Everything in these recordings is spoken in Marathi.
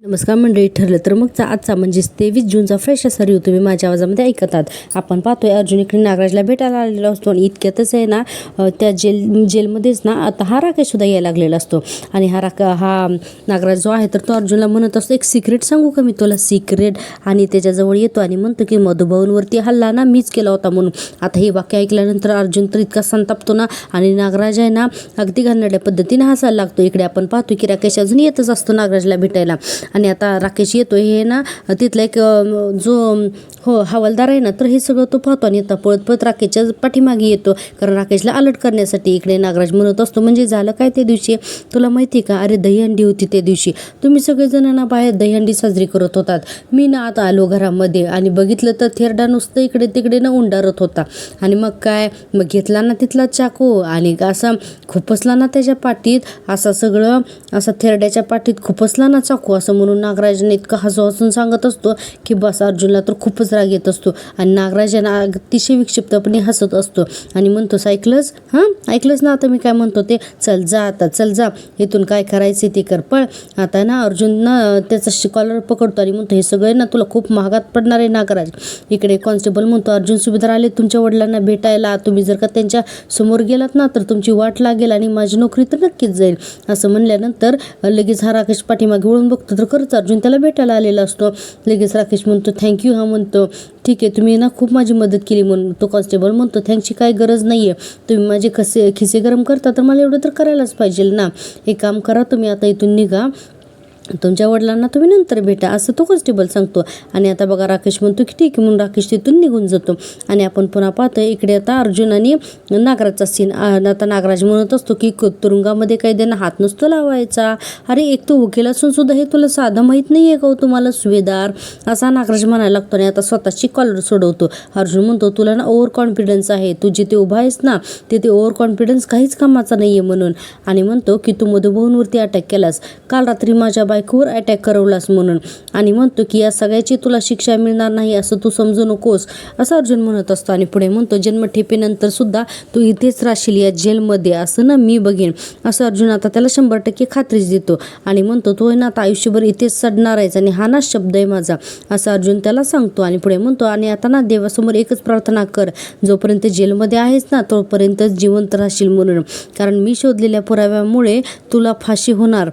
नमस्कार मंडळी, ठरलं तर मग आजचा म्हणजेच 23 जूनचा फ्रेश असा रिव्ह्यू तुम्ही माझ्या आवाजामध्ये ऐकतात. आपण पाहतोय अर्जुन इकडे नागराजला भेटायला आलेला असतो आणि इतक्यातच आहे ना त्या जेलमध्येच ना आता हा राकेश सुद्धा यायला लागलेला असतो. आणि हा नागराज जो आहे तर तो अर्जुनला म्हणत असतो, एक सिक्रेट सांगू का मी तुला, सिक्रेट. आणि त्याच्याजवळ येतो आणि म्हणतो की मधुभाऊंवरती हल्ला ना मीच केला होता म्हणून. आता हे वाक्य ऐकल्यानंतर अर्जुन तर इतका संतापतो ना आणि नागराज आहे ना अगदी घाणेरड्या पद्धतीने हसायला लागतो. इकडे आपण पाहतो की राकेश अजून येतच असतो नागराजला भेटायला. आणि आता राकेश येतो, हे ना तिथला एक जो हवालदार आहे ना तर हे सगळं तो पाहतो आणि आता पळत पळत राकेशच्या पाठीमागे येतो, कारण राकेशला अलर्ट करण्यासाठी. इकडे नागराज म्हणत असतो, म्हणजे झालं काय त्या दिवशी तुला माहिती का, अरे दहीहंडी होती त्या दिवशी, तुम्ही सगळेजण ना बाहेर दहीहंडी साजरी करत होतात. मी ना आता आलो घरामध्ये आणि बघितलं तर थेरडा नुसतं इकडे तिकडे ना उंडारत होता. आणि मग काय, मग घेतला ना तिथला चाकू आणि असा खुपसला ना त्याच्या पाठीत, असा थेरड्याच्या पाठीत खुपसला ना चाकू, असं म्हणून नागराजने इतकं हसून सांगत असतो की बस अर्जुनला तर खूपच राग येत असतो. आणि नागराजना अतिशय विक्षिप्तपणे हसत असतो आणि म्हणतो, ऐकलंच ना आता मी काय म्हणतो ते, चल जा इथून काय करायचे ते कर, पण आता ना अर्जुन ना त्याचा कॉलर पकडतो आणि म्हणतो, हे सगळे ना तुला खूप महागात पडणार आहे नागराज. इकडे कॉन्स्टेबल म्हणतो, अर्जुन सुभेदार आले तुमच्या वडिलांना भेटायला, तुम्ही जर का त्यांच्या समोर गेलात ना तर तुमची वाट लागेल आणि माझी नोकरी तर नक्कीच जाईल. असं म्हणल्यानंतर लगेच हा राकेश पाठीमागे वळून बघतो तर खरंच अर्जुन त्याला भेटायला आलेला असतो. लगेच राकेश म्हणतो, थँक्यू. हा म्हणतो, ठीक आहे, तुम्ही ना खूप माझी मदत केली म्हणून. तो कॉन्स्टेबल म्हणतो, थँक्सची काही गरज नाही आहे, तुम्ही माझे खिसे गरम करता तर मला एवढं तर करायलाच पाहिजे ना. एक काम करा, तुम्ही आता इथून निघा, तुमच्या वडिलांना तुम्ही नंतर भेटा, असं तो कॉन्स्टेबल सांगतो. आणि आता बघा राकेश म्हणतो की ठीक आहे म्हणून राकेश तिथून निघून जातो. आणि आपण पुन्हा पाहतोय इकडे आता अर्जुन आणि नागराजचा सीन. आता नागराज म्हणत असतो की तुरुंगामध्ये कैद्यांना हात नसतो लावायचा, अरे एक तो वकील असून सुद्धा हे तुला साधं माहीत नाही आहे का तुम्हाला सुभेदार, असा नागराज म्हणायला लागतो. आणि आता स्वतःची कॉलर सोडवतो. अर्जुन म्हणतो, तुला ना ओव्हर कॉन्फिडन्स आहे, तू जिथे उभा आहेस ना तिथे ओव्हर कॉन्फिडन्स काहीच कामाचा नाही आहे म्हणून. आणि म्हणतो की तू मधुभाऊंवरती अटॅक केलास, काल रात्री माझ्या बायकोवर अटॅक करवलास म्हणून. आणि म्हणतो की या सगळ्याची तुला शिक्षा मिळणार नाही असं तू समजू नकोस, असं अर्जुन म्हणत असतो. आणि पुढे म्हणतो, जन्मठेपेनंतर सुद्धा तू इथेच राहशील या जेलमध्ये, असं ना मी बघेन, असं अर्जुन आता त्याला 100% खात्रीच देतो. आणि म्हणतो, तो ना आता आयुष्यभर इथेच सडणार आहेस आणि हा ना शब्द आहे माझा, असं अर्जुन त्याला सांगतो. आणि पुढे म्हणतो, आणि आता ना देवासमोर एकच प्रार्थना कर, जोपर्यंत जेलमध्ये आहेस ना तोपर्यंत जिवंत राहशील म्हणून, कारण मी शोधलेल्या पुराव्यामुळे तुला फाशी होणार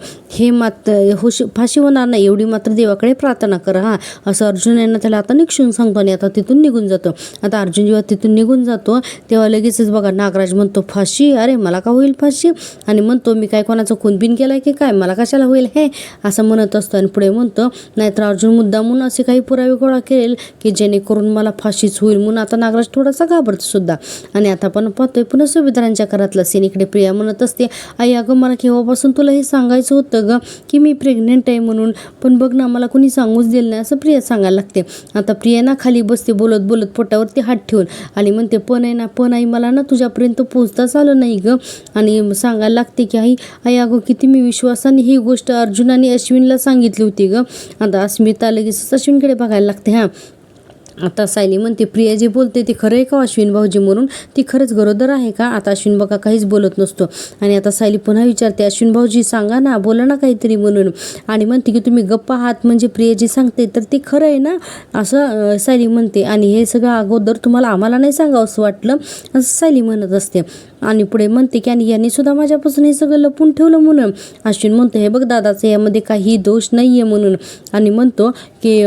फाशी होणार नाही एवढी मात्र देवाकडे प्रार्थना कर, हा, असं अर्जुन यांना त्याला आता निक्षून सांगतो. आणि आता तिथून निघून जातो. आता अर्जुन जेव्हा तिथून निघून जातो तेव्हा लगेचच बघा नागराज म्हणतो, फाशी, अरे मला का होईल फाशी, आणि म्हणतो मी काय कोणाचं खूनबिन केलाय की काय, मला कशाला होईल हे, असं म्हणत असतो. आणि पुढे म्हणतो, नाहीतर अर्जुन मुद्दामून असे काही पुरावे गोळा केले की जेणेकरून मला फाशीच होईल म्हणून. आता नागराज थोडासा घाबरतो सुद्धा. आणि आता आपण पाहतोय पुन्हा सुभेदारांच्या घरातला सीन. इकडे प्रिया म्हणत असते, आई अगं मला केव्हापासून तुला हे सांगायचं होतं ग की मी प्रेग्नेंट आहे म्हणून, पण बघ ना मला कोणी सांगूच दिलं नाही, असं प्रिया सांगायला लागते. आता प्रिया ना खाली बसते बोलत बोलत पोटावरती हात ठेवून आणि म्हणते, पण आई मला ना तुझ्यापर्यंत पोहोचताच आलं नाही ग. आणि सांगायला लागते की आई अगं किती मी विश्वासाने ही गोष्ट अर्जुनाने अश्विनला सांगितली होती ग. आता अस्मिता लगेच अश्विनकडे बघायला लागते. आता सायली म्हणते, प्रिया जे बोलते ते खरं आहे का अश्विन भाऊजी म्हणून, ती खरंच गरोदर आहे का. आता अश्विन बघा काहीच बोलत नसतो. आणि आता सायली पुन्हा विचारते, अश्विन भाऊजी सांगा ना, बोला ना काहीतरी म्हणून. आणि म्हणते की तुम्ही गप्पा आहात, म्हणजे प्रिया जी सांगते तर ते खरं आहे ना, असं सायली म्हणते. आणि हे सगळं अगोदर तुम्हाला आम्हाला नाही सांगावं असं वाटलं, असं सायली म्हणत असते. आणि पुढे म्हणते की आणि यांनी सुद्धा माझ्यापासून हे सगळं लपून ठेवलं म्हणून. अश्विन म्हणतो, हे बघ दादाचं यामध्ये काही दोष नाही आहे म्हणून. आणि म्हणतो की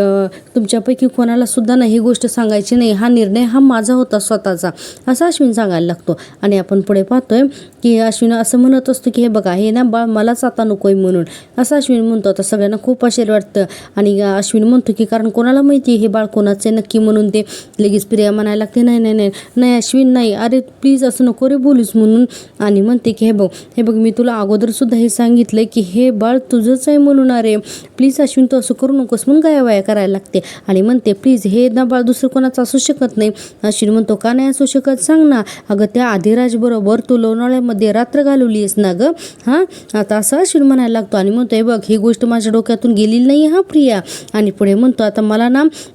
तुमच्यापैकी कोणाला सुद्धा नाही ही गोष्ट सांगायची नाही, हा निर्णय हा माझा होता स्वतःचा, असं अश्विन सांगायला लागतो. आणि आपण पुढे पाहतोय की अश्विन असं म्हणत असतो की हे बघा हे ना बाळ मलाच आता नको आहे म्हणून, असं अश्विन म्हणतो. आता सगळ्यांना खूप आश्चर्य वाटतं. आणि अश्विन म्हणतो की कारण कोणाला माहिती हे बाळ कोणाचं आहे नक्की म्हणून. ते लगेच प्रिया म्हणायला लागते, नाही अश्विन नाही, अरे प्लीज असं नको रे बोलूस म्हणून. आणि म्हणते की हे बघ मी तुला अगोदर सुद्धा हे सांगितलंय की हे बाळ तुझंच आहे म्हणून, अरे प्लीज अश्विन तू असं करू नकोस म्हणून गायावाया करायला लागते. आणि म्हणते, प्लीज हे ना बाळ दुसरं कोणाचं असू शकत नाही. अश्विन म्हणतो, का नाही असू शकत सांग ना, अगं त्या आधिराज बरोबर तू लोणावळ्यामध्ये रात्र घालवली आहेस ना ग, हां, आता असं अश्विन म्हणायला लागतो. आणि म्हणतो, हे बघ ही गोष्ट माझ्या डोक्यातून गेलेली नाही हा प्रिया. आणि पुढे म्हणतो, आता मला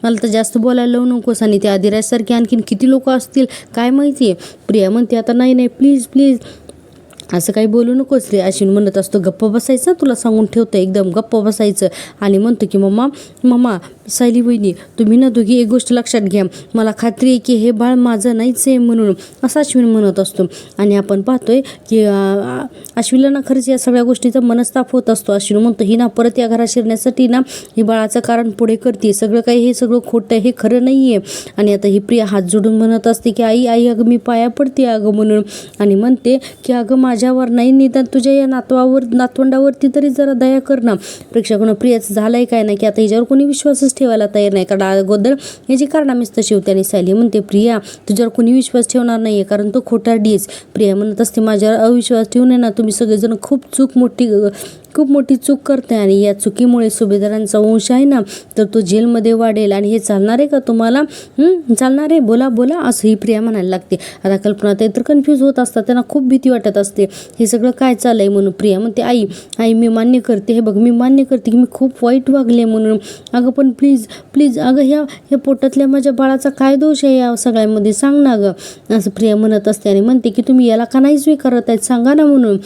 तर जास्त बोलायला लावू नकोस, आणि त्या आधिराजसारखे आणखीन किती लोक असतील काय माहिती आहे. प्रिया म्हणते, आता नाही प्लीज असं काही बोलू नकोस रे, अश्विन म्हणत असतो. गप्प बसायचं, तुला सांगून ठेवतं, एकदम गप्प बसायचं. आणि म्हणतो की मम्मा सायली वहिनी, तुम्ही ना दोघी एक गोष्ट लक्षात घ्या, मला खात्री आहे की हे बाळ माझं नाहीच आहे म्हणून, असं अश्विन म्हणत असतो. आणि आपण पाहतोय की अश्विनला ना खरंच या सगळ्या गोष्टीचा मनस्ताप होत असतो. अश्विन म्हणतो ही ना परत या घरात शिरण्यासाठी ना ही बाळाचं कारण पुढे करते, सगळं काही हे सगळं खोटं आहे, हे खरं नाही आहे. आणि आता ही प्रिया हात जोडून म्हणत असते की आई अगं मी पाया पडते अगं म्हणून. आणि म्हणते की अगं माझ्यावर नाही, निदान तुझ्या या नातवंडावरती तरी जरा दया कर ना. प्रेक्षकांना प्रियाचं झालंय काय नाही की आता हिच्यावर कोणी विश्वासच ठेवायला तयार नाही, कारण अगोदर याची कारणामीच तशी होती. आणि सायली म्हणते प्रिया तुझ्यावर कोणी विश्वास ठेवणार नाहीये, कारण तो खोटारडीच. प्रिया म्हणत असते माझ्यावर अविश्वास ठेवू नये ना, तुम्ही सगळेजण खूप मोठी चूक करते आणि या चुकीमुळे सुभेदारांचा वंश आहे ना तर तो जेलमध्ये वाढेल. आणि हे चालणार आहे का तुम्हाला? चालणार आहे? बोला असं ही प्रिया म्हणायला लागते. आता कल्पनाताई तर कन्फ्यूज होत असतात, त्यांना खूप भीती वाटत असते हे सगळं काय चाललंय म्हणून. प्रिया म्हणते आई मी मान्य करते, हे बघ मी मान्य करते की मी खूप वाईट वागले म्हणून, अगं पण प्लीज अगं ह्या पोटातल्या माझ्या बाळाचा काय दोष आहे या सगळ्यामध्ये, सांग ना गं, असं प्रिया म्हणत असते. आणि म्हणते की तुम्ही याला का नाही स्वीकारत आहेत, सांगा ना म्हणून.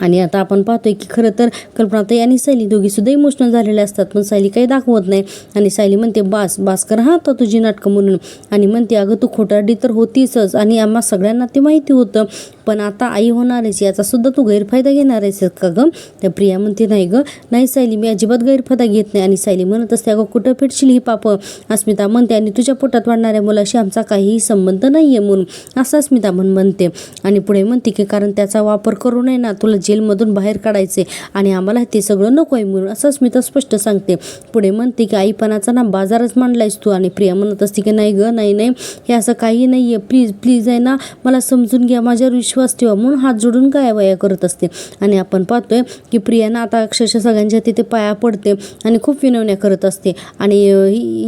आणि आता आपण पाहतोय की खरं तर कल्पनाताई आणि सायली दोघीसुद्धा इमोशनल झालेले असतात, पण सायली काही दाखवत नाही. आणि सायली म्हणते बास कर आता तुझी नाटकं म्हणून. आणि म्हणते अगं तू खोटारडी तर होतीसच आणि आम्हा सगळ्यांना ते माहिती होतं, पण आता आई होणार आहेस याचा सुद्धा तू गैरफायदा घेणार आहेस का गं? त्या प्रिया म्हणते नाही सायली मी अजिबात गैरफायदा घेत नाही. आणि सायली म्हणत असते अगं कुठं फेडशील ही पापं. अस्मिता म्हणते आणि तुझ्या पोटात वाढणाऱ्या मुलाशी आमचा काहीही संबंध नाही आहे म्हणून, असं अस्मिता म्हणते. आणि पुढे म्हणते की कारण त्याचा वापर करू नये ना तुला जेलमधून बाहेर काढायचे आणि आम्हाला ते सगळं नको आहे म्हणून, असं अस्मिता स्पष्ट सांगते. पुढे म्हणते की आईपणाचा ना बाजारच मांडलायस तू. आणि प्रिया म्हणत असते की नाही हे असं काही नाही आहे, प्लीज आहे ना मला समजून घ्या, माझ्यावर विश्वास ठेवा म्हणून हात जोडून गायाबाया करत असते. आणि आपण पाहतोय की प्रियाना आता अक्षरशः सगळ्यांच्या तिथे पाया पडते आणि खूप विनवण्या करत असते. आणि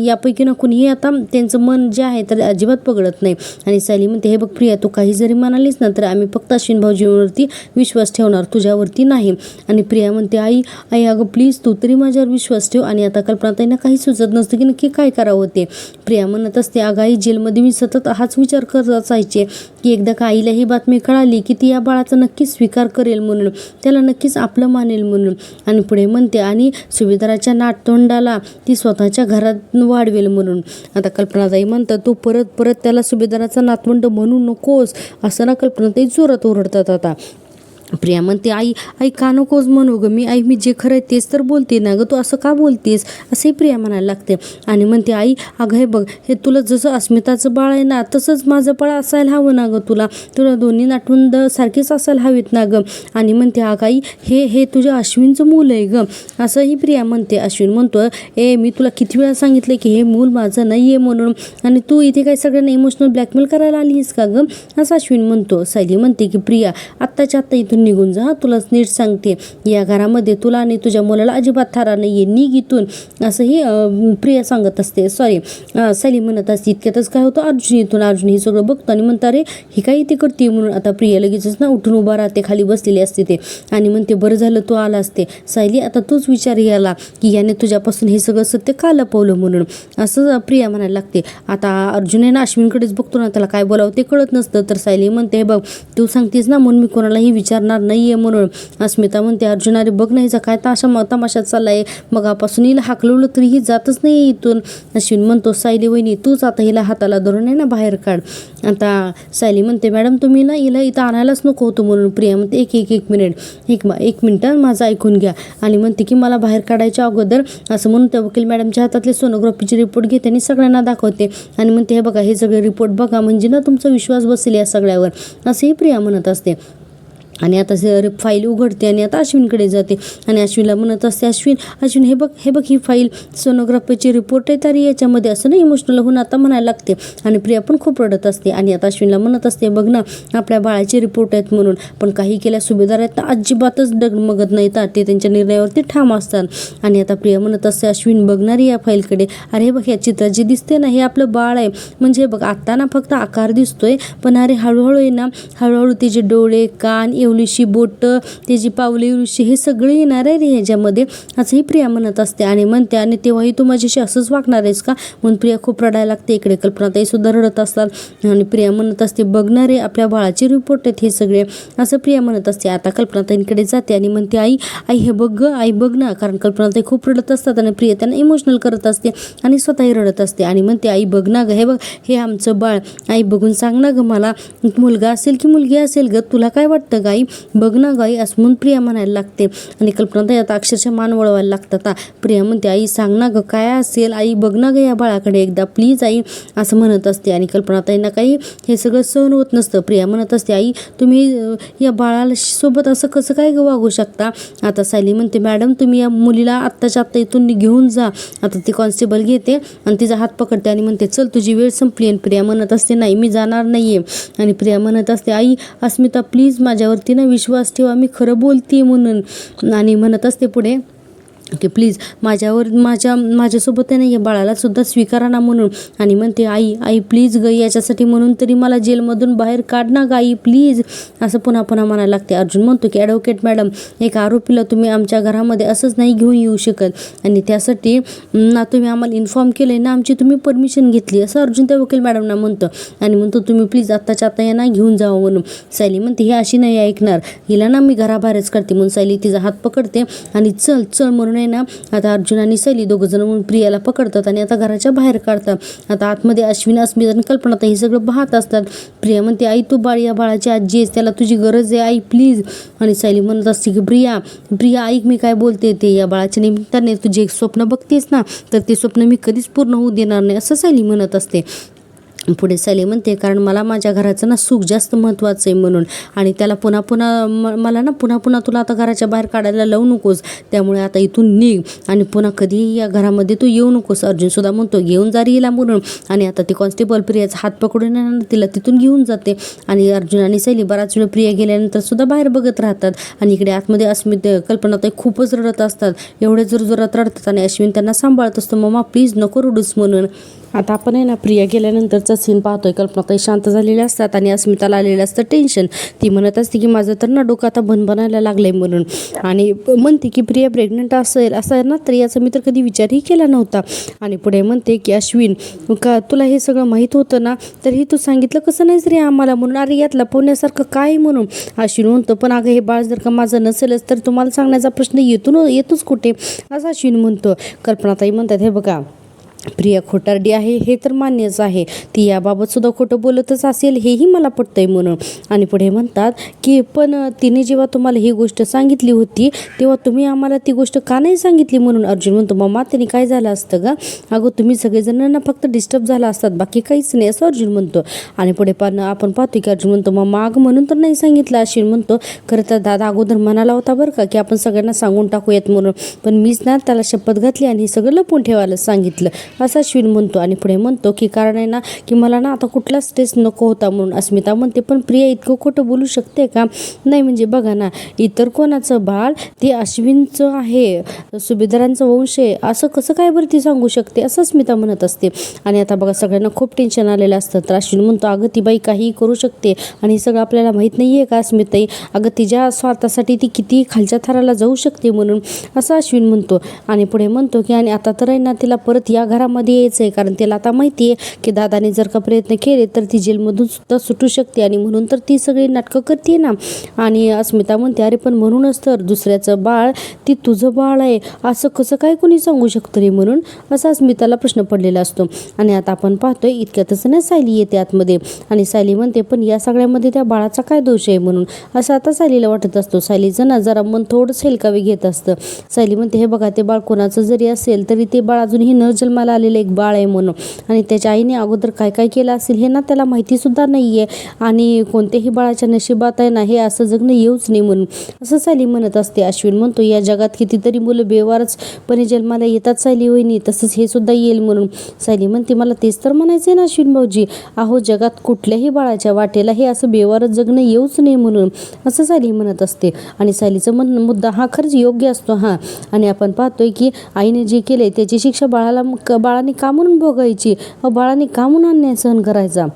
यापैकी ना कुणीही आता त्यांचं मन जे आहे तर अजिबात पगडत नाही. आणि सायली म्हणते हे बघ प्रिया तू काही जरी म्हणालीस ना तर आम्ही फक्त अश्विन भाऊजींवरती विश्वास ठेवणार, तुझ्यावरती नाही. आणि प्रिया म्हणते आई अगं प्लीज तू तरी माझ्यावर विश्वास ठेव. आणि आता कल्पनाताईंना काही सुचत नसतं की नक्की काय करावं ते. प्रिया म्हणत असते अगं आई जेलमध्ये मी सतत हाच विचार करत असायचे की एकदा का आईला ही बातमी कळाली की ती या बाळाचा नक्कीच स्वीकार करेल म्हणून, त्याला नक्कीच आपलं मानेल म्हणून. आणि पुढे म्हणते आणि सुभेदाराच्या नातवंडाला ती स्वतःच्या घरात वाढवेल म्हणून. आता कल्पनाताई म्हणतात तू परत त्याला सुभेदाराचा नातवंड म्हणू नकोस, असं ना कल्पनाताई जोरात ओरडतात. आता प्रिया म्हणते आई का नकोस म्हणू गं, मी जे खरं आहे तेच तर बोलते ना गं, तू असं का बोलतेस, असंही प्रिया म्हणायला लागते. आणि म्हणते अगं हे बघ हे तुला जसं अस्मिताचं बाळ आहे ना तसंच माझं बाळ असायला हवं ना गं, तुला दोन्ही नातवंड सारखीच असायला हवीत ना गं. आणि म्हणते आई हे तुझ्या अश्विनचं मूल आहे गं, असंही प्रिया म्हणते. अश्विन म्हणतो मी तुला किती वेळा सांगितलं की हे मूल माझं नाही आहे म्हणून, आणि तू इथे काही सगळ्यांना इमोशनल ब्लॅकमेल करायला आलीस का गं, असं अश्विन म्हणतो. सायली म्हणते की प्रिया आत्ताच्या आत्ता इथून निघून जा, तुला नीट सांगते या घरामध्ये तुला आणि तुझ्या मुलाला अजिबात थारा नाहीये, निघ इथून, असंही प्रिया सांगत असते. सायली म्हणत असते. इतक्यातच काय होतं अर्जुन हे सगळं बघतो आणि म्हणतं अरे ही काय इथे करते म्हणून. आता प्रिया लगेचच ना उठून उभा राहते, खाली बसलेली असते ते, आणि म्हणते बरं झालं तू आला असते सायली, आता तूच विचार याला की याने तुझ्यापासून हे सगळं सत्य का लपवलं म्हणून, असं प्रिया म्हणायला लागते. आता अर्जुन आहे ना अश्विनकडेच बघतो ना, त्याला काय बोलावं ते कळत नसतं. तर सायली म्हणते बघ तू सांगतेस ना म्हणून मी कोणालाही विचारणार नाहीये म्हणून. अस्मिता म्हणते अर्जुन अरे बघ ना हिचा काय तमाशा चाललाय, मगापासून हिला हाकलवलं तरी ही जातच नाही इथून. अश्विन म्हणतो सायली वहिनी तूच आता हिला हाताला धरून आहे ना बाहेर काढ. आता सायली म्हणते मॅडम तुम्ही ना हिला इथं आणायलाच नको होतं म्हणून. प्रिया म्हणते एक मिनिट माझं ऐकून घ्या. आणि म्हणते की मला बाहेर काढायच्या अगोदर असं म्हणून त्या वकील मॅडमच्या हातातले सोनोग्राफीचे रिपोर्ट घेते आणि सगळ्यांना दाखवते आणि म्हणते हे बघा हे सगळे रिपोर्ट बघा म्हणजे ना तुमचा विश्वास बसेल या सगळ्यावर, असंही प्रिया म्हणत असते. आणि आता फाईल उघडते आणि आता अश्विनकडे जाते आणि अश्विनला म्हणत असते अश्विन हे बघ ही फाईल सोनोग्राफीची रिपोर्ट आहे तरी याच्यामध्ये, असं ना इमोशनल होऊन आता म्हणायला लागते. आणि प्रिया पण खूप रडत असते आणि आता अश्विनला म्हणत असते बघ ना आपल्या बाळाचे रिपोर्ट आहेत म्हणून, पण काही केल्या सुभेदार आहेत ना अजिबातच डगमगत नाहीत, ते त्यांच्या निर्णयावरती ठाम असतात. आणि आता प्रिया म्हणत असते अश्विन बघणारी या फाईलकडे, अरे बघ या चित्रात जे दिसते ना हे आपलं बाळ आहे, म्हणजे बघ आता ना फक्त आकार दिसतोय पण अरे हळूहळू आहे ना हळूहळू तिचे डोळे कान एवढीशी बोटं, त्याची पावले एवढीशी, हे सगळं येणार आहे रे ह्याच्यामध्ये, असंही प्रिया म्हणत असते. आणि म्हणते आणि तेव्हाही तू माझ्याशी असंच वागणार आहेस का, म्हणून प्रिया खूप रडायला लागते. इकडे कल्पनाताई सुद्धा रडत असतात आणि प्रिया म्हणत असते बघणार आहे आपल्या बाळाचे रिपोर्ट आहेत हे सगळे, असं प्रिया म्हणत असते. आता कल्पनाताईंकडे जाते आणि म्हणते आई आई हे बघ ग, आई बघ ना, कारण कल्पनाताई खूप रडत असतात आणि प्रिया त्यांना इमोशनल करत असते आणि स्वतःही रडत असते. आणि म्हणते आई बघ ना ग, हे बघ हे आमचं बाळ, आई बघून सांग ना ग मला, मुलगा असेल की मुलगी असेल ग, तुला काय वाटतं ग आई, बघ ना ग आई, असं म्हणून प्रिया म्हणायला लागते. आणि कल्पनाताई आता अक्षरशः मान वळवायला लागतात. प्रिया म्हणते आई सांग ना ग काय असेल, आई बघ ना ग या बाळाकडे एकदा प्लीज आई, असं म्हणत असते. आणि कल्पनाताईंना काही हे सगळं सहन होत नसतं. प्रिया म्हणत असते आई तुम्ही या बाळाला सोबत असं कसं काय ग वागू शकता. आता सायली म्हणते मॅडम तुम्ही या मुलीला आत्ताच्या आत्ता इथून घेऊन जा. आता ती कॉन्स्टेबल घेते आणि तिचा हात पकडते आणि म्हणते चल तुझी वेळ संपली. आणि प्रिया म्हणत असते नाही मी जाणार नाहीये. आणि प्रिया म्हणत असते आई अस्मिता प्लीज माझ्यावरती ना विश्वास ठेवा, मी खरं बोलते म्हणून. आणि म्हणत असते पुढे की प्लीज माझ्यासोबत आहे ना या बाळाला सुद्धा स्वीकारा ना म्हणून. आणि म्हणते आई आई प्लीज ग, याच्यासाठी म्हणून तरी मला जेलमधून बाहेर काढ ना गाई प्लीज, असं पुन्हा पुन्हा म्हणायला लागते. अर्जुन म्हणतो की ॲडव्होकेट मॅडम एक आरोपीला तुम्ही आमच्या घरामध्ये असंच नाही घेऊन येऊ शकत आणि त्यासाठी ना तुम्ही आम्हाला इन्फॉर्म केलं ना, आमची तुम्ही परमिशन घेतली, असं अर्जुन त्या वकील मॅडमना म्हणतं. आणि म्हणतो तुम्ही प्लीज आत्ताच्या आत्ता यांना घेऊन जावं म्हणून. सायली म्हणते ही अशी नाही ऐकणार, हिला ना मी घराबाहेरच करते म्हणून सायली तिचा हात पकडते आणि चल चल म्हणून आहे ना. आता अर्जुन आणि सायली दोघं जण म्हणून प्रियाला पकडतात आणि आता घराच्या बाहेर काढतात. आता आतमध्ये अश्विन अस्मिता आणि कल्पना हे सगळं पाहत असतात. प्रिया म्हणते आई तू बाळ या बाळाची आजी आहेस, त्याला तुझी गरज आहे आई प्लीज. आणि सायली म्हणत असते की प्रिया प्रिया ऐक मी काय बोलते ते, या बाळाच्या निमित्ताने तुझे स्वप्न बघतेस ना तर ते स्वप्न मी कधीच पूर्ण होऊ देणार नाही, असं सायली म्हणत असते. पुढे सायली म्हणते कारण मला माझ्या घराचं ना सुख जास्त महत्त्वाचं आहे म्हणून. आणि त्याला पुन्हा पुन्हा मला ना पुन्हा तुला आता घराच्या बाहेर काढायला लावू नकोस, त्यामुळे आता इथून निघ आणि पुन्हा कधीही या घरामध्ये तू येऊ नकोस. अर्जुन सुद्धा म्हणतो घेऊन जा हिला म्हणून. आणि आता ती कॉन्स्टेबल प्रियाचा हात पकडून तिला तिथून घेऊन जाते. आणि अर्जुन आणि सायली बराच वेळ प्रिया गेल्यानंतर सुद्धा बाहेर बघत राहतात. आणि इकडे आतमध्ये अस्मिता कल्पनाताई खूपच रडत असतात, एवढे जोरात रडतात. आणि अश्विन त्यांना सांभाळत असतो मम्मा प्लीज नको रडूस म्हणून. आता आपण आहे ना प्रिया गेल्यानंतरचा सीन पाहतोय. कल्पनाताई शांत झालेल्या असतात आणि अस्मिताला आलेलं असतं टेन्शन. ती म्हणत असते की माझं तर ना डोकं आता बनबनायला लागलंय म्हणून. आणि म्हणते की प्रिया प्रेग्नंट असेल असं ना तर याचा मी तर कधी विचारही केला नव्हता. आणि पुढे म्हणते की अश्विन का तुला हे सगळं माहीत होतं ना तर हे तू सांगितलं कसं नाहीच रे आम्हाला म्हणून. अरे यात लपवण्यासारखं काय म्हणून अश्विन म्हणतो पण अगं हे बाळ जर का माझं नसेलच तर तुम्हाला सांगण्याचा प्रश्न येतोच कुठे, असं अश्विन म्हणतो. कल्पनाताई म्हणतात हे बघा प्रिया खोटारडी आहे हे तर मान्यच आहे, ती याबाबत सुद्धा खोटं बोलतच असेल हेही मला पटतंय म्हणून. आणि पुढे म्हणतात की पण तिने जेव्हा तुम्हाला ही गोष्ट सांगितली होती तेव्हा तुम्ही आम्हाला ती गोष्ट का नाही सांगितली म्हणून. अर्जुन म्हणतो मम्मा त्याने काय झालं असतं का, अगं तुम्ही सगळेजणांना फक्त डिस्टर्ब झाला असतात बाकी काहीच नाही, असं अर्जुन म्हणतो. आणि पुढे आपण पाहतो की अर्जुन म्हणतो मम्मा अगं म्हणून तर नाही सांगितलं. अश्विन म्हणतो खरं तर दादा अगोदर म्हणाला होता बरं का की आपण सगळ्यांना सांगून टाकूयात म्हणून, पण मीच ना त्याला शपथ घातली आणि हे सगळं लपून ठेवायला सांगितलं, असं अश्विन म्हणतो. आणि पुढे म्हणतो की कारण आहे ना की मला ना आता कुठला स्ट्रेस नको होता म्हणून. अस्मिता म्हणते पण प्रिया इतकं खोटं बोलू शकते का, नाही म्हणजे बघा ना इतर कोणाचं बाळ ते अश्विनचं आहे, सुभेदारांचं वंश आहे, असं कसं काय बरं ती सांगू शकते, असं अस्मिता म्हणत असते. आणि आता बघा सगळ्यांना खूप टेन्शन आलेलं असतं. तर अश्विन म्हणतो अगं ती बाई काहीही करू शकते आणि हे सगळं आपल्याला माहीत नाही आहे का अस्मिताई, अगं तिच्या स्वार्थासाठी ती किती खालच्या थराला जाऊ शकते म्हणून, असं अश्विन म्हणतो. आणि पुढे म्हणतो की आणि आता तर आहे ना तिला परत या घरामध्ये यायचं आहे कारण तिला आता माहिती आहे की दादाने जर का प्रयत्न केले तर ती जेलमधून सुद्धा सुटू शकते आणि म्हणून तर ती सगळी नाटकं करते ना. आणि अस्मिता म्हणते अरे पण म्हणूनच तर दुसऱ्याचं बाळ ती तुझं बाळ आहे असं कसं काय कोणी सांगू शकतं रे म्हणून, असा अस्मिताला प्रश्न पडलेला असतो. आणि आता आपण पाहतोय इतक्यातच ना सायली येते आतमध्ये आणि सायली म्हणते पण या सगळ्यामध्ये त्या बाळाचा काय दोष आहे म्हणून, असं आता सायलीला वाटत असतो. सायलीचं ना जरा मन थोडंसं हेलकावे घेत असतं. सायली म्हणते हे बघा ते बाळ कोणाचं जरी असेल तरी ते बाळ अजूनही न जन्माला आलेलं एक बाळ आहे म्हणून आणि त्याच्या आईने अगोदर काय काय केलं असेल हे ना त्याला माहिती सुद्धा नाही आहे आणि कोणत्याही बाळाच्या नशिबात आहे ना हे असं जगणं येऊच नाही म्हणून, असं सायली म्हणत असते. अश्विन म्हणतो या जगात कितीतरी मुलं बेवारचपणे जन्माला येतात सायली वहिनी, तसंच हे सुद्धा येईल म्हणून. सायली म्हणते मला तेच तर म्हणायचं आहे ना अश्विन भाऊजी, अहो जगात कुठल्याही बाळाच्या वाटेला हे असं बेवारच जगणं येऊच नाही म्हणून, असं सायली म्हणत असते. आणि सायलीचं मुद्दा हा खरंच योग्य असतो हां. आणि आपण पाहतोय की आईने जे केले त्याची शिक्षा बाळाने का म्हणून भोगायची, बाळाने का म्हणून अन्याय सहन करायचा.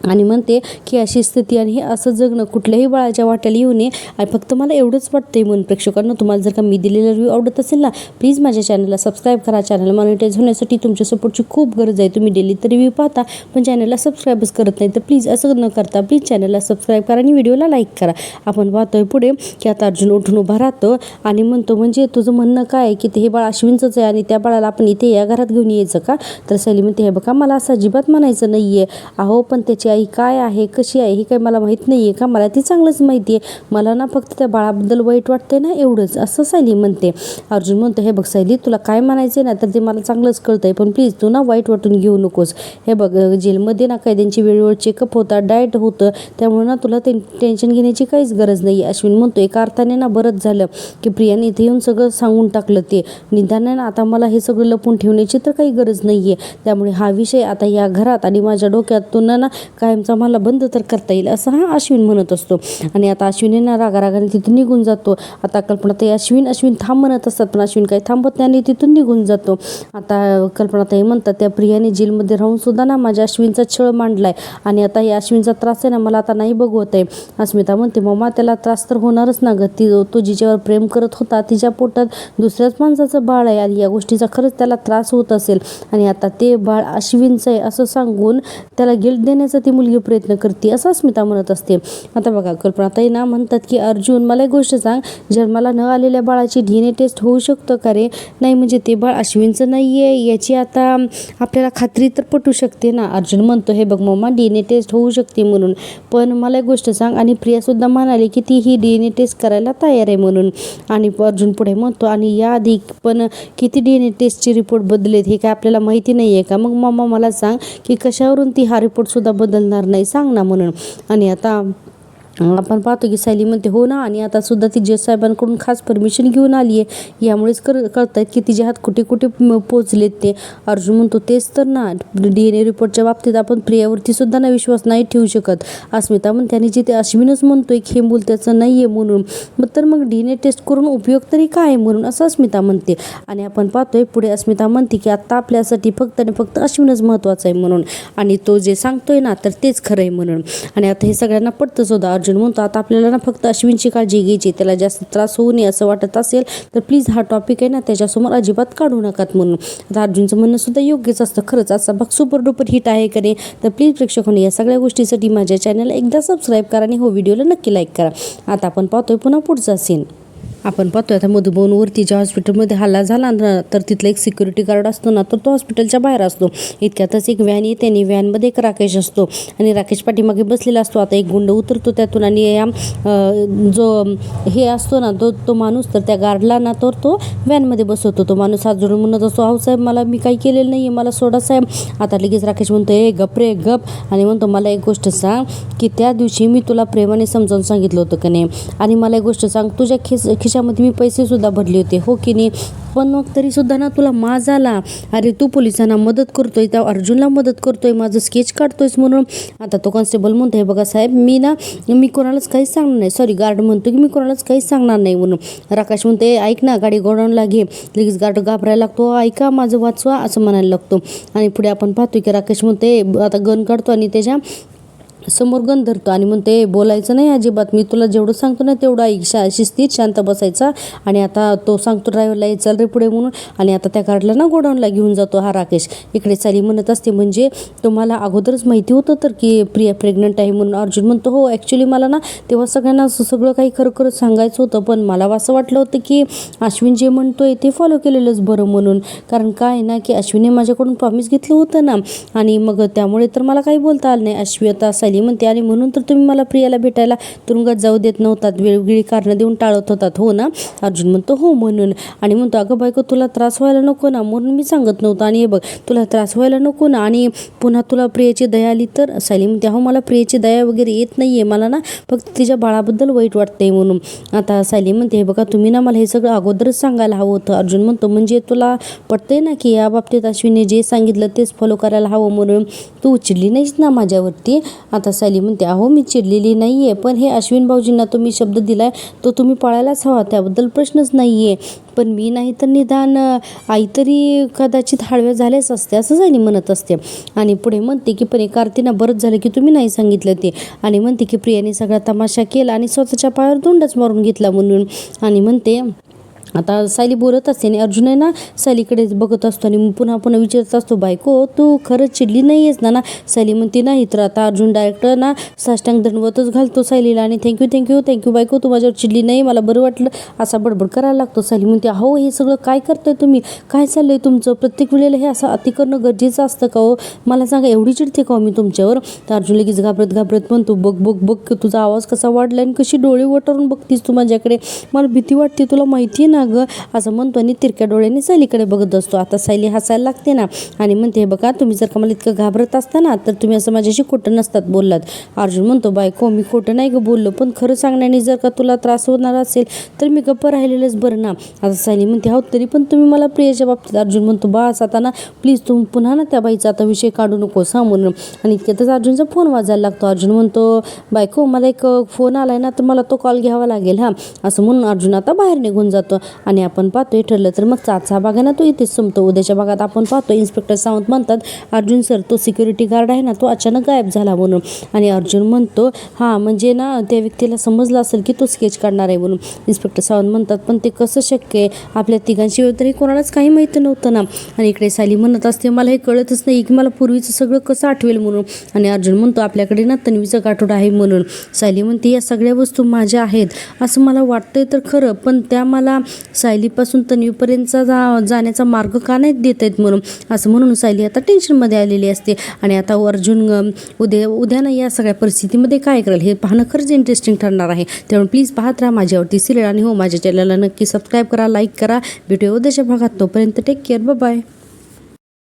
आणि म्हणते की अशी स्थिती आणि हे असं जगणं कुठल्याही बाळाच्या वाट्याला येऊ नये. आणि फक्त मला एवढंच वाटतंय म्हणून प्रेक्षकांना, तुम्हाला जर का मी दिलेला रिव्ह्यू आवडत असेल ना, प्लीज माझ्या चॅनलला सबस्क्राईब करा. चॅनल मॉनिटाईज होण्यासाठी तुमच्या सपोर्टची खूप गरज आहे. तुम्ही डेली तर रिव्ह्यू पाहता पण चॅनलला सबस्क्राईबच करत नाही, तर प्लीज असं न करता प्लीज चॅनलला सबस्क्राईब करा आणि व्हिडिओला लाईक करा. आपण पाहतोय पुढे की आता अर्जुन उठून उभा राहतो आणि म्हणतो, म्हणजे तुझं म्हणणं काय आहे की ते हे बाळ अश्विनचंच आहे आणि त्या बाळाला आपण इथे या घरात घेऊन यायचं का? तर सैली म्हणते, हे बघा मला असं अजिबात म्हणायचं नाही आहे. अहो पण त्याची आई काय आहे, कशी आहे, हे काही मला माहीत नाही आहे का? मला ती चांगलंच माहिती आहे. मला ना फक्त त्या बाळाबद्दल वाईट वाटतंय ना, एवढंच, असं सायली म्हणते. अर्जुन म्हणतो, हे बघ सायली, तुला काय म्हणायचं ना तर ते मला चांगलंच कळतंय, पण प्लीज तू ना वाईट वाटून घेऊ नकोस. हे बघ जेलमध्ये ना कैद्यांची वेळेवर चेकअप होतात, डाएट होतं, त्यामुळे ना तुला ते टेन्शन घेण्याची काहीच गरज नाही. अश्विन म्हणतो, एका अर्थाने ना बरंच झालं की प्रियाने इथे येऊन सगळं सांगून टाकलं. ते निदान ना आता मला हे सगळं लपून ठेवण्याची तर काही गरज नाही आहे. त्यामुळे हा विषय आता या घरात आणि माझ्या डोक्यातून ना कायमचा मला बंद तर करता येईल, असं हा अश्विन म्हणत असतो. आणि आता अश्विन ना रागारागाने तिथून निघून जातो. आता कल्पनाताई अश्विन थांब म्हणत असतात, पण अश्विन काही थांबत नाही आणि तिथून निघून जातो. आता कल्पनाताई म्हणतात, त्या प्रियाने जेलमध्ये राहून सुद्धा ना माझ्या अश्विनचा छळ मांडलाय आणि आता या अश्विनचा त्रास आहे ना मला आता नाही बघवत आहे. अस्मिता म्हणते, मम्मा त्याला त्रास तर होणारच ना गं, तो जिच्यावर प्रेम करत होता तिच्या पोटात दुसऱ्याच माणसाचं बाळ आहे आणि या गोष्टीचा खरंच त्याला त्रास होत असेल आणि आता ते बाळ अश्विनचं आहे असं सांगून त्याला गिल्ट देण्याचा ती मुलगी प्रयत्न करते, असं अस्मिता म्हणत असते. आता बघा कल्पनाताई ना म्हणतात की अर्जुन मला एक गोष्ट सांग, जन्माला न आलेल्या बाळाची DNA टेस्ट होऊ शकतं का रे? नाही म्हणजे ते बाळ अश्विनचं नाही आहे याची आता आपल्याला खात्री तर पटू शकते ना. अर्जुन म्हणतो, हे बघ मम्मा DNA टेस्ट होऊ शकते म्हणून, पण मला एक गोष्ट सांग, आणि प्रियासुद्धा म्हणाली की ती ही DNA टेस्ट करायला तयार आहे म्हणून. आणि अर्जुन पुढे म्हणतो, आणि याआधी पण किती DNA टेस्टचे रिपोर्ट बदलेत हे काय आपल्याला माहिती नाही आहे का? मग मम्मा मला सांग की कशावरून ती हा रिपोर्टसुद्धा बदलणार नाही, सांग ना म्हणून. आणि आता आपण पाहतो की सायली म्हणते, हो ना, आणि आता सुद्धा ती जज साहेबांकडून खास परमिशन घेऊन आली आहे, यामुळेच कळत आहेत की तिचे हात कुठे कुठे पोचलेत ते. अर्जुन म्हणतो, तेच तर ना, DNA रिपोर्टच्या बाबतीत आपण प्रियावरती सुद्धा ना विश्वास नाही ठेवू शकत. अस्मिता म्हणते, आणि जे ते अश्विनच म्हणतोय की हे मूल त्याचं नाही आहे म्हणून, मग DNA टेस्ट करून उपयोग तरी काय म्हणून, असं अस्मिता म्हणते. आणि आपण पाहतोय पुढे अस्मिता म्हणते की आता आपल्यासाठी फक्त आणि फक्त अश्विनच महत्त्वाचं आहे म्हणून, आणि तो जे सांगतोय ना तर तेच खरं आहे म्हणून. आणि आता हे सगळ्यांना पटतं सुद्धा. अर्जुन म्हणतो, आता आपल्याला ना फक्त अश्विनची काळजी घ्यायची, त्याला जास्त त्रास होऊ नये असं वाटत असेल तर प्लीज हा टॉपिक आहे ना त्याच्यासमोर अजिबात काढू नकात म्हणून. आता अर्जुनचं म्हणणं सुद्धा योग्यच असतं. खरंच असा भाग सुपर डुपर हिट आहे का नाही, तर प्लीज प्रेक्षकांनी या सगळ्या गोष्टीसाठी माझ्या चॅनलला एकदा सबस्क्राईब करा आणि हो व्हिडिओला नक्की लाईक करा. आता आपण पाहतोय पुन्हा पुढचा सीन. आपण पाहतोय आता मधुबनवरती ज्या हॉस्पिटलमध्ये हल्ला झाला ना तर तिथला एक सिक्युरिटी गार्ड असतो ना तर तो हॉस्पिटलच्या बाहेर असतो. इतक्यातच एक व्हॅन येते आणि व्हॅनमध्ये एक राकेश असतो आणि राकेश पाठीमागे बसलेला असतो. आता एक गुंड उतरतो त्यातून आणि जो हे असतो ना तो माणूस तर त्या गार्डला ना तर तो व्हॅनमध्ये बसवतो. तो माणूस हात जोडून म्हणत असतो, अहो साहेब मला मी काही केलेलं नाही आहे, मला सोडा साहेब. आता लगेच राकेश म्हणतो, गप रे गप, आणि म्हणतो मला एक गोष्ट सांग की त्या दिवशी मी तुला प्रेमाने समजावून सांगितलं होतं का नाही, आणि मला एक गोष्ट सांग, तुझ्या खिशामध्ये मी पैसेसुद्धा भरले होते हो की नाही, पण मग तरीसुद्धा ना तुला माज आला. अरे तू पोलिसांना मदत करतोय, त्या अर्जुनला मदत करतोय, माझं स्केच काढतोयस म्हणून. आता तो कॉन्स्टेबल म्हणतोय, बघा साहेब मी कोणालाच काहीच सांगणार नाही, सॉरी गार्ड म्हणतो की मी कोणालाच काहीच सांगणार नाही म्हणून. राकेश म्हणते, ऐक ना गाडी गोडाऊनला घे. लगेच गार्ड घाबरायला लागतो, ऐका माझं वाचवा असं म्हणायला लागतो. आणि पुढे आपण पाहतो की राकेश म्हणते, आता गन काढतो आणि त्याच्या समोर गन धरतो आणि म्हणते, बोलायचं नाही अजिबात, मी तुला जेवढं सांगतो ना तेवढं ऐक, शिस्तीत शांत बसायचा. आणि आता तो सांगतो ड्रायव्हरला, चल रे पुढे म्हणून. आणि आता त्या गार्डला ना गोडाऊनला घेऊन जातो हा राकेश. इकडे सायली म्हणत असते, म्हणजे तुम्हाला अगोदरच माहिती होतं तर की प्रिया प्रेग्नंट आहे म्हणून. अर्जुन म्हणतो, हो ॲक्च्युली मला ना तेव्हा सगळ्यांना सगळं काही खरं सांगायचं होतं, पण मला असं वाटलं होतं की अश्विन जे म्हणतोय ते फॉलो केलेलंच बरं म्हणून. कारण काय ना की अश्विनने माझ्याकडून प्रॉमिस घेतलं होतं ना, आणि मग त्यामुळे तर मला काही बोलता आलं नाही. अश्विता सायली म्हणते, आणि म्हणून तर तुम्ही मला प्रियाला भेटायला तुरुंगात जाऊ देत नव्हतात, वेगवेगळी कारणं देऊन टाळत होतात हो ना. अर्जुन म्हणतो, हो म्हणून. आणि म्हणतो, अगं बायको तुला त्रास व्हायला नको ना म्हणून मी सांगत नव्हतं, आणि हे बघ तुला त्रास व्हायला नको ना, आणि पुन्हा तुला प्रियाची दया आली तर. सायली म्हणते, हो मला प्रियाची दया वगैरे येत नाही आहे, मला ना फक्त तिच्या बाळाबद्दल वाईट वाटतंय म्हणून. आता सायली म्हणते, हे बघा तुम्ही ना मला हे सगळं अगोदरच सांगायला हवं होतं. अर्जुन म्हणतो, म्हणजे तुला पटतंय ना की या बाबतीत अश्विनने जे सांगितलं तेच फॉलो करायला हवं म्हणून, तू उचलली नाहीस ना माझ्यावरती. आता सायली म्हणते अहो मी चिडलेली नाही आहे, पण हे अश्विन भाऊजींना तुम्ही शब्द दिलाय तो तुम्ही पाळायलाच हवा, त्याबद्दल प्रश्नच नाही आहे. पण मी नाही तर निदान आई तरी कदाचित हळव्या झालेच असते असं सायली म्हणत असते. आणि पुढे म्हणते की पण एक आरतीना बरंच झालं की तुम्ही नाही सांगितलं ते. आणि म्हणते की प्रियाने सगळा तमाशा केला आणि स्वतःच्या पायावर दोंडच मारून घेतला म्हणून. आणि म्हणते आता सायली बोलत असते आणि अर्जुन आहे ना सायलीकडे बघत असतो आणि पुन्हा पुन्हा विचारत असतो बायको तू खरंच चिडली नाही आहेस ना. सायली म्हणते नाही. तर आता अर्जुन डायरेक्ट ना साष्टांग दंडवतच घालतो सायलीला आणि थँक्यू बायको तू माझ्यावर चिडली नाही, मला बरं वाटलं असा बडबड करायला लागतो. सायली म्हणते अहो हे सगळं काय करताय तुम्ही, काय चाललंय तुमचं, प्रत्येक वेळेला हे असं अति करणं गरजेचं असतं का हो, मला सांगा एवढी चिडते का मी तुमच्यावर. तर अर्जुन लगेच घाबरत म्हणतो बघ तुझा आवाज कसा वाढला आणि कशी डोळे वटारून बघतीस तू माझ्याकडे, मला भीती वाटते तुला माहिती आहे ना ग, असं म्हणतो आणि तिरक्या डोळ्याने सायलीकडे बघत असतो. आता सायली हसायला लागते ना आणि म्हणते बघा तुम्ही जर का मला इतकं घाबरत असता ना तर तुम्ही असं माझ्याशी खोटं नसतात बोललात. अर्जुन म्हणतो बायको मी खोटं नाही ग बोललो, पण खरं सांगण्याने जर का तुला त्रास होणार असेल तर मी गप्प राहिलेलंच बरं ना. आता सायली म्हणते हो तरी पण तुम्ही मला प्रियाच्या बाबतीत. अर्जुन म्हणतो बास आता ना प्लीज तुम्ही पुन्हा ना त्या बाईचा आता विषय काढू नकोस हा म्हणून. आणि इतक्यातच अर्जुनचा फोन वाजायला लागतो. अर्जुन म्हणतो बायको मला एक फोन आलाय ना तर मला तो कॉल घ्यावा लागेल हा, असं म्हणून अर्जुन आता बाहेर निघून जातो. आणि आपण पाहतोय ठरलं तर मग चाचा भाग आहे ना तो इथेच संपतो. उद्याच्या भागात आपण पाहतो इन्स्पेक्टर सावंत म्हणतात अर्जुन सर तो सिक्युरिटी गार्ड आहे ना तो अचानक गायब झाला म्हणून. आणि अर्जुन म्हणतो हां म्हणजे ना त्या व्यक्तीला समजलं असेल की तो स्केच काढणार आहे म्हणून. इन्स्पेक्टर सावंत म्हणतात पण ते कसं शक्य आहे, आपल्या तिघांशिवाय तरी कोणालाच काही माहिती नव्हतं ना. आणि इकडे सायली म्हणत असते मला हे कळतच नाही की मला पूर्वीचं सगळं कसं आठवेल म्हणून. आणि अर्जुन म्हणतो आपल्याकडे ना तन्वीचं गाठोड आहे म्हणून. सायली म्हणते या सगळ्या वस्तू माझ्या आहेत असं मला वाटतंय तर खरं, पण त्या मला सायलीपासून तन्वीपर्यंतचा जाण्याचा मार्ग का नाही देत आहेत म्हणून. असं म्हणून सायली आता टेन्शनमध्ये आलेली असते. आणि आता अर्जुन उद्या ना या सगळ्या परिस्थितीमध्ये काय करेल हे पाहणं खरंच इंटरेस्टिंग ठरणार आहे. त्यामुळे प्लीज पाहत राहा माझ्यावरती सिरियल आणि हो माझ्या चॅनलला नक्की सबस्क्राईब करा, लाईक करा. भेटूया उद्याच्या भागात. तोपर्यंत टेक केअर, बाय.